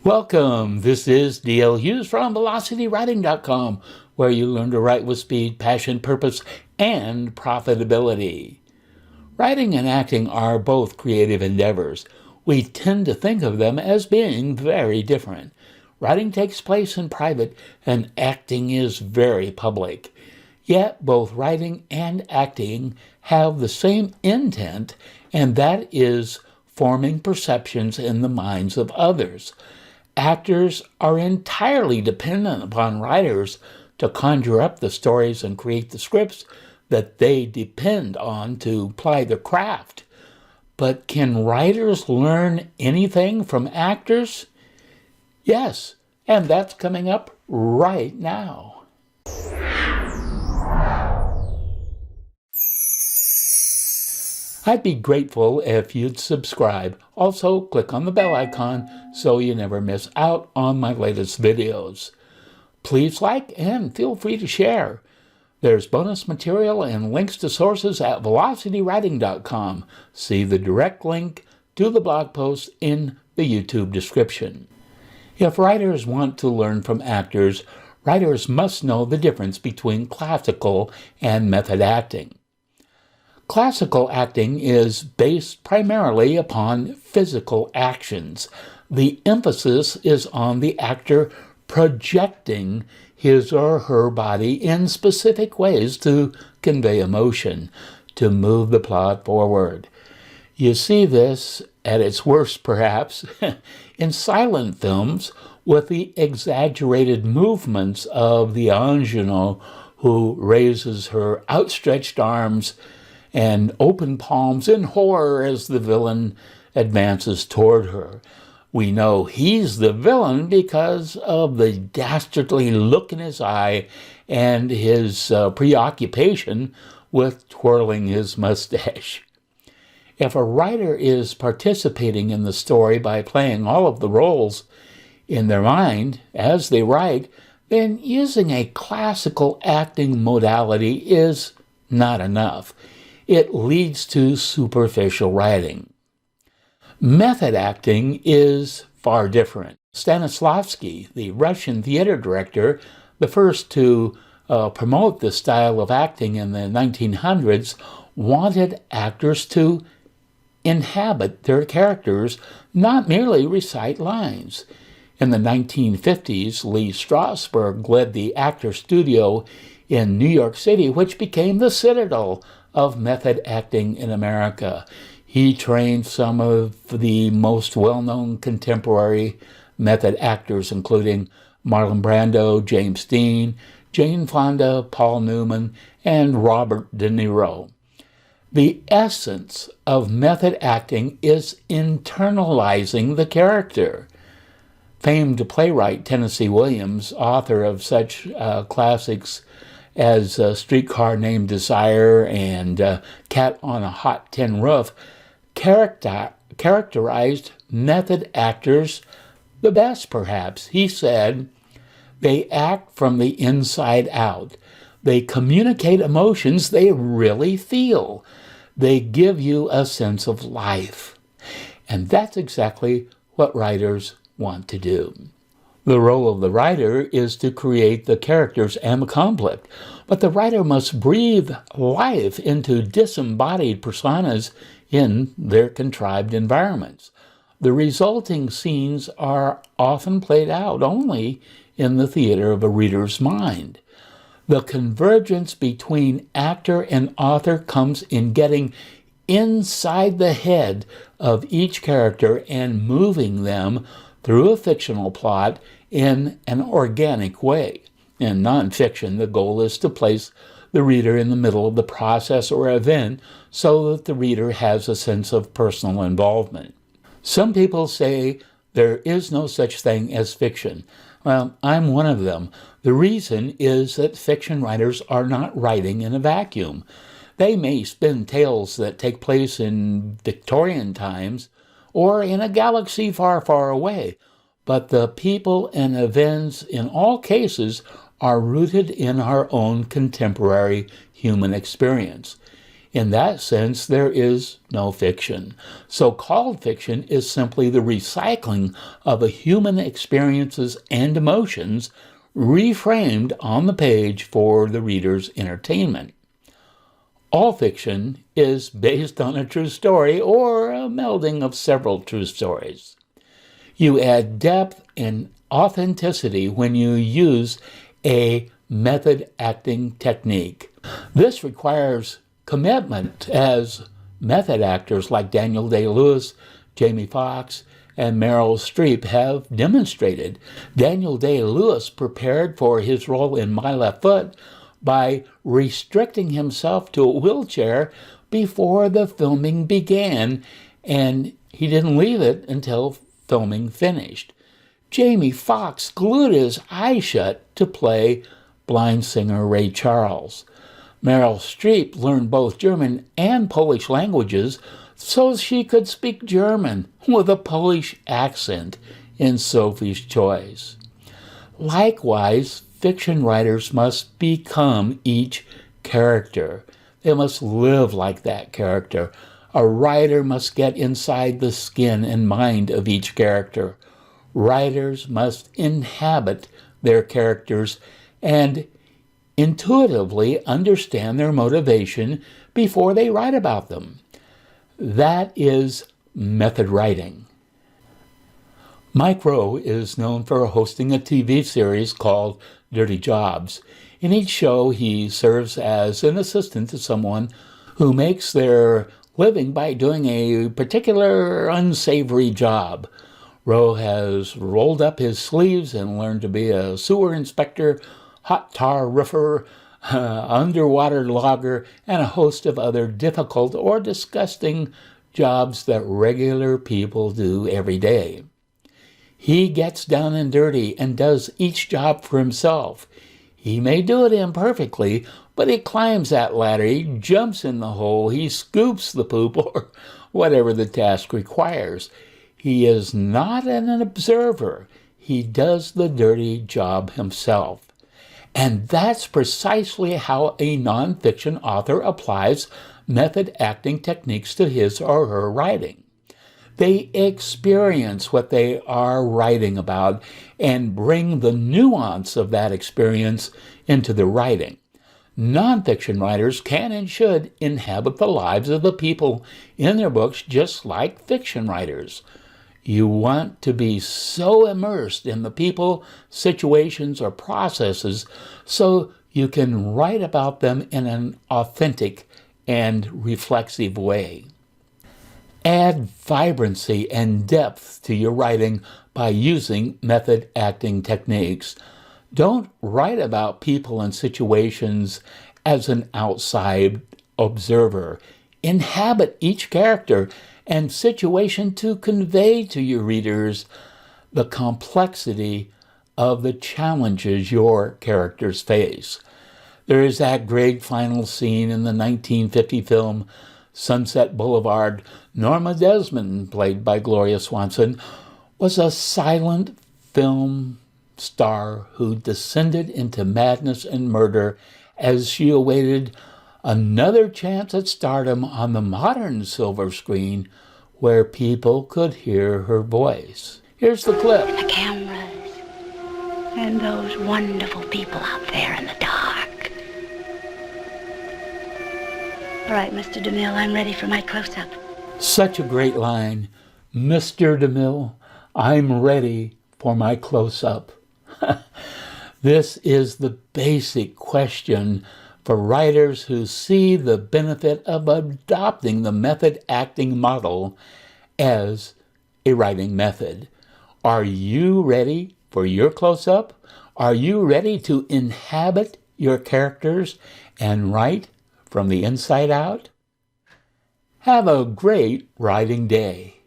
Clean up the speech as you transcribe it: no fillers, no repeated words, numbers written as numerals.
Welcome. This is D.L. Hughes from velocitywriting.com, where you learn to write with speed, passion, purpose, and profitability. Writing and acting are both creative endeavors. We tend to think of them as being very different. Writing takes place in private, and acting is very public. Yet both writing and acting have the same intent, and that is forming perceptions in the minds of others. Actors are entirely dependent upon writers to conjure up the stories and create the scripts that they depend on to ply their craft. But can writers learn anything from actors? Yes, and that's coming up right now. I'd be grateful if you'd subscribe. Also, click on the bell icon so you never miss out on my latest videos. Please like and feel free to share. There's bonus material and links to sources at velocitywriting.com. See the direct link to the blog post in the YouTube description. If writers want to learn from actors, writers must know the difference between classical and method acting. Classical acting is based primarily upon physical actions. The emphasis is on the actor projecting his or her body in specific ways to convey emotion, to move the plot forward. You see this at its worst, perhaps, in silent films with the exaggerated movements of the ingenue who raises her outstretched arms and open palms in horror as the villain advances toward her. We know he's the villain because of the dastardly look in his eye and his preoccupation with twirling his mustache. If a writer is participating in the story by playing all of the roles in their mind as they write, then using a classical acting modality is not enough. It leads to superficial writing. Method acting is far different. Stanislavski, the Russian theater director, the first to promote this style of acting in the 1900s, wanted actors to inhabit their characters, not merely recite lines. In the 1950s, Lee Strasberg led the actor studio in New York City, which became the citadel of method acting in America. He trained some of the most well-known contemporary method actors, including Marlon Brando, James Dean, Jane Fonda, Paul Newman, and Robert De Niro. The essence of method acting is internalizing the character. Famed playwright Tennessee Williams, author of such classics as Streetcar Named Desire and Cat on a Hot Tin Roof, characterized method actors the best, perhaps. He said, "They act from the inside out. They communicate emotions they really feel. They give you a sense of life." And that's exactly what writers want to do. The role of the writer is to create the characters and the conflict, but the writer must breathe life into disembodied personas in their contrived environments. The resulting scenes are often played out only in the theater of a reader's mind. The convergence between actor and author comes in getting inside the head of each character and moving them through a fictional plot in an organic way. In nonfiction, the goal is to place the reader in the middle of the process or event so that the reader has a sense of personal involvement. Some people say there is no such thing as fiction. Well, I'm one of them. The reason is that fiction writers are not writing in a vacuum. They may spin tales that take place in Victorian times or in a galaxy far, far away, but the people and events in all cases are rooted in our own contemporary human experience. In that sense, there is no fiction. So-called fiction is simply the recycling of a human experiences and emotions reframed on the page for the reader's entertainment. All fiction is based on a true story or a melding of several true stories. You add depth and authenticity when you use a method acting technique. This requires commitment, as method actors like Daniel Day-Lewis, Jamie Foxx, and Meryl Streep have demonstrated. Daniel Day-Lewis prepared for his role in My Left Foot by restricting himself to a wheelchair before the filming began, and he didn't leave it until filming finished. Jamie Foxx glued his eyes shut to play blind singer Ray Charles. Meryl Streep learned both German and Polish languages so she could speak German with a Polish accent in Sophie's Choice. Likewise, fiction writers must become each character. They must live like that character. A writer must get inside the skin and mind of each character. Writers must inhabit their characters and intuitively understand their motivation before they write about them. That is method writing. Mike Rowe is known for hosting a TV series called Dirty Jobs. In each show, he serves as an assistant to someone who makes their living by doing a particular unsavory job. Rowe has rolled up his sleeves and learned to be a sewer inspector, hot tar roofer, underwater logger, and a host of other difficult or disgusting jobs that regular people do every day. He gets down and dirty and does each job for himself. He may do it imperfectly, but he climbs that ladder, he jumps in the hole, he scoops the poop, or whatever the task requires. He is not an observer. He does the dirty job himself. And that's precisely how a nonfiction author applies method acting techniques to his or her writing. They experience what they are writing about and bring the nuance of that experience into the writing. Nonfiction writers can and should inhabit the lives of the people in their books just like fiction writers. You want to be so immersed in the people, situations, or processes so you can write about them in an authentic and reflexive way. Add vibrancy and depth to your writing by using method acting techniques. Don't write about people and situations as an outside observer. Inhabit each character and situation to convey to your readers the complexity of the challenges your characters face. There is that great final scene in the 1950 film Sunset Boulevard. Norma Desmond, played by Gloria Swanson, was a silent film star who descended into madness and murder as she awaited another chance at stardom on the modern silver screen where people could hear her voice. Here's the clip. The cameras and those wonderful people out there in the dark. All right, Mr. DeMille, I'm ready for my close-up. Such a great line. Mr. DeMille, I'm ready for my close-up. This is the basic question for writers who see the benefit of adopting the method acting model as a writing method. Are you ready for your close-up? Are you ready to inhabit your characters and write from the inside out? Have a great writing day.